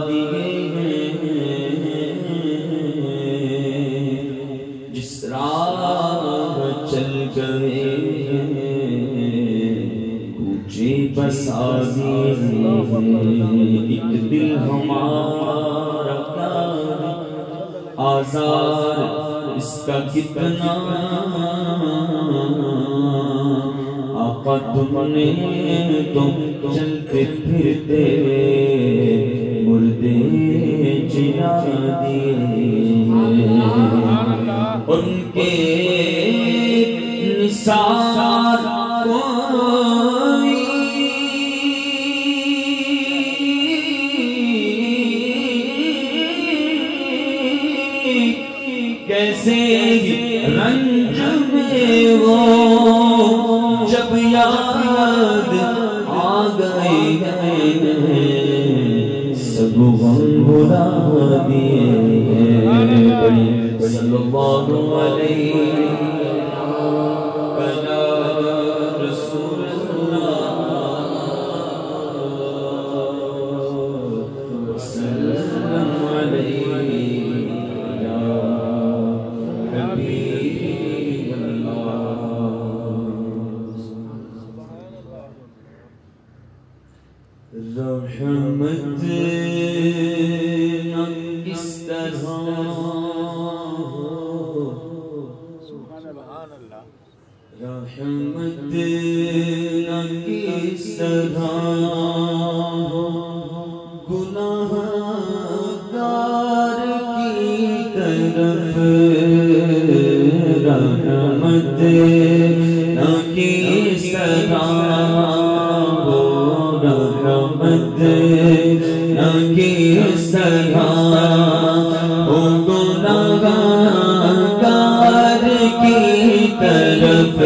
دیے ہیں، جس راہ چل گئے کوچے بسا دیے ہیں، ایک دل ہمارا کیا آزار اس کا کتنا، آقا تم نے تو چلتے پھرتے مردے جلا دیے، ان کے نثار کوئی کیسے رنج میں وہ جب یاد آ گئے ہیں، سب غم بھلا دیے ہیں، صلی اللہ علیہ رسول اللہ صلی اللہ علیہ رحمت نہ کس طرح رحمت نہ کس طرح گناہگار کی طرف، رحمت نہ کس طرح رحمت نہ کس طرح ہو گناہگار کی طرف،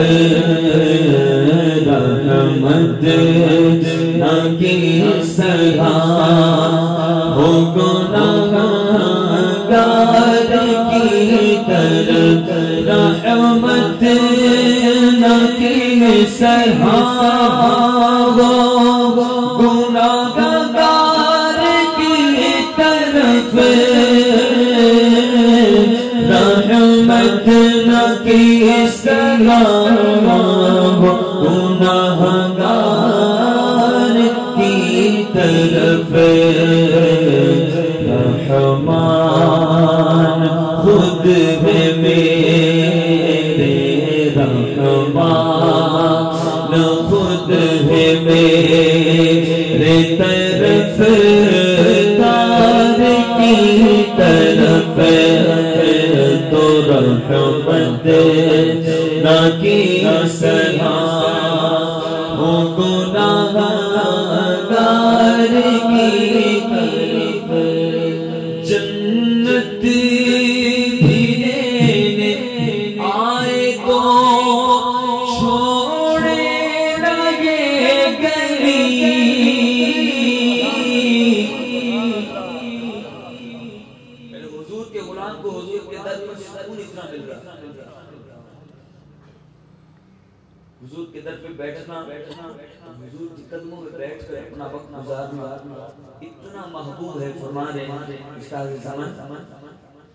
رحمت نہ کس طرح ہو گناہگار کی طرف، رحمت نہ کس طرح گناہگار کی طرف، رحمت نہ کس طرح گناہگار کی طرف، رحمان خود ہے میرے، رحمان خود ہے میرے طرف دار کی طرف، تو رحمت نہ کس طرح ہو گناہگار کی طرف، جنت بھی لینے آئے تو حضور کے در پہ بیٹھنا، حضور کے قدموں میں بیٹھ کر اپنا وقت گزارنا اتنا محبوب ہے، فرما رہے ہیں استاد زمان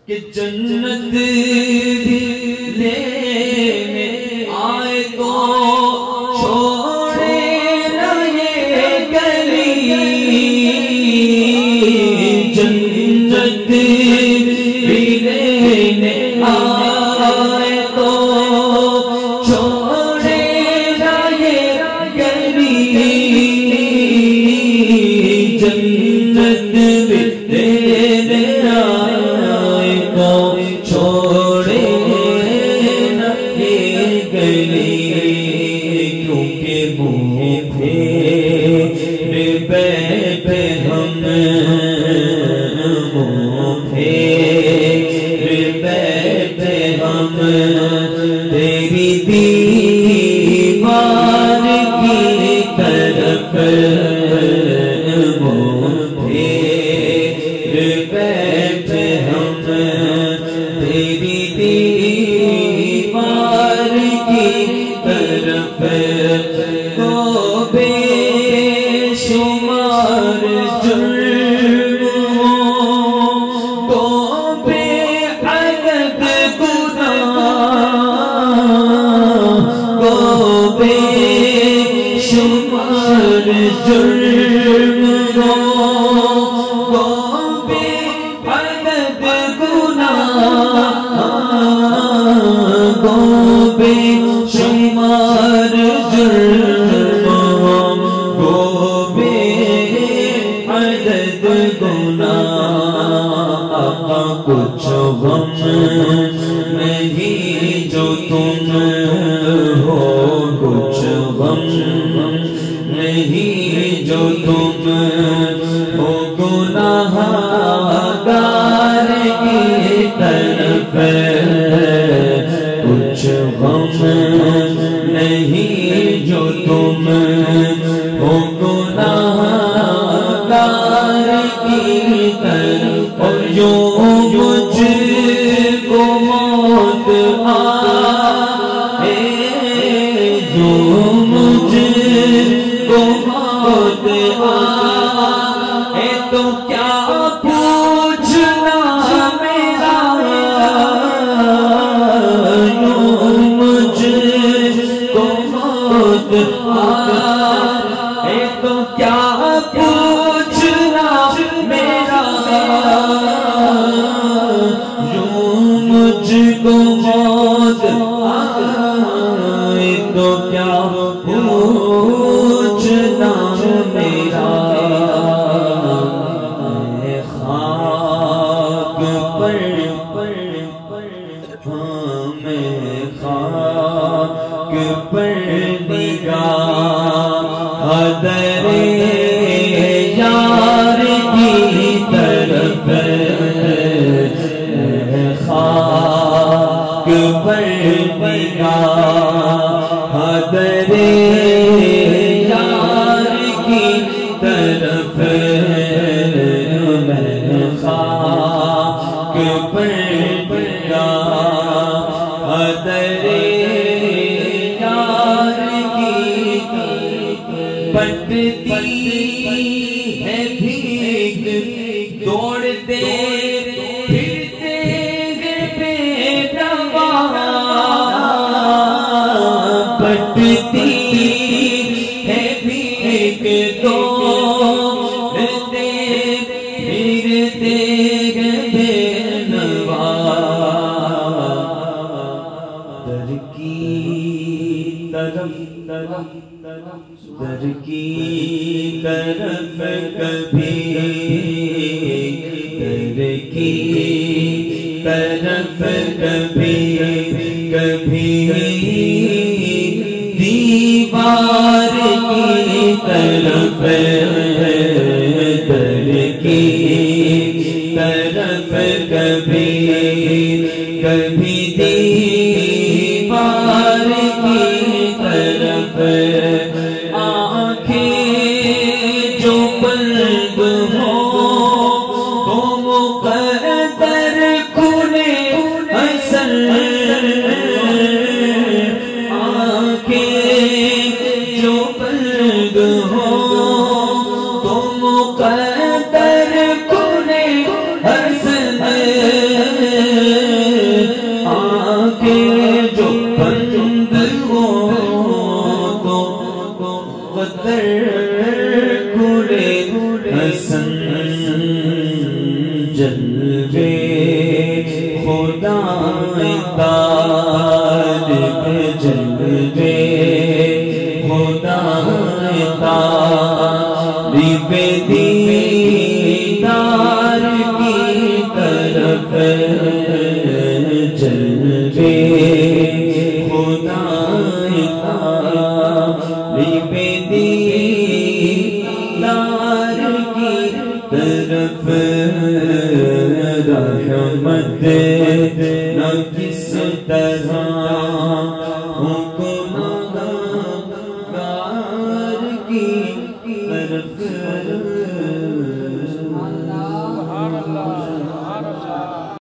کہ جنت لینے آئے تو چھوڑے نہ یہ گلی، جنت لینے آئے تو شمار جرم جرم گو بے عدد گناہ گو بے شمار جرم گو بے عدد گناہ کچھ غم نہیں جو تم ہو کچھ غم نہیں جو تم ہو گناہگار کی طرف کچھ غم نہیں جو تم ہو گناہگار کی طرف اور جو مجھ کو موت آئے جو مجھ کو موت آئے تو کیا پوچھنا میرا جو مجھ کو موت آئے تو کیا پوچھنا میرا جو مجھ کو موت آئے تو کیا پوچھنا میرا میں خاک پر ہاں میں خاک پر نگاہ در یار کی طرف خاک پر نگاہ در یار کی طرف میں خاک پر نگاہ در یار کی پٹتی ہے بھیگ دوڑتے پھرتے گے بے دوا پٹتی ہے بھیگ دوڑتے پھرتے گے بے نوا در کی طرف در کی طرف کبھی در کی طرف کبھی کبھی دیوار کی طرف در کی طرف کبھی کبھی دیوار کی طرف آنکھیں جو بند ہوں تو مقدر کھلے حسن آنکھیں جو بند ہوں تو مقدر کھلے حسن آنکھیں جو بند ہوں تو مقدر کھلے حسن جلوے خدا طالب جلوے خدا طالب دیدار کی طرف جلوے خدا طالب دیدار کی طرف رحمت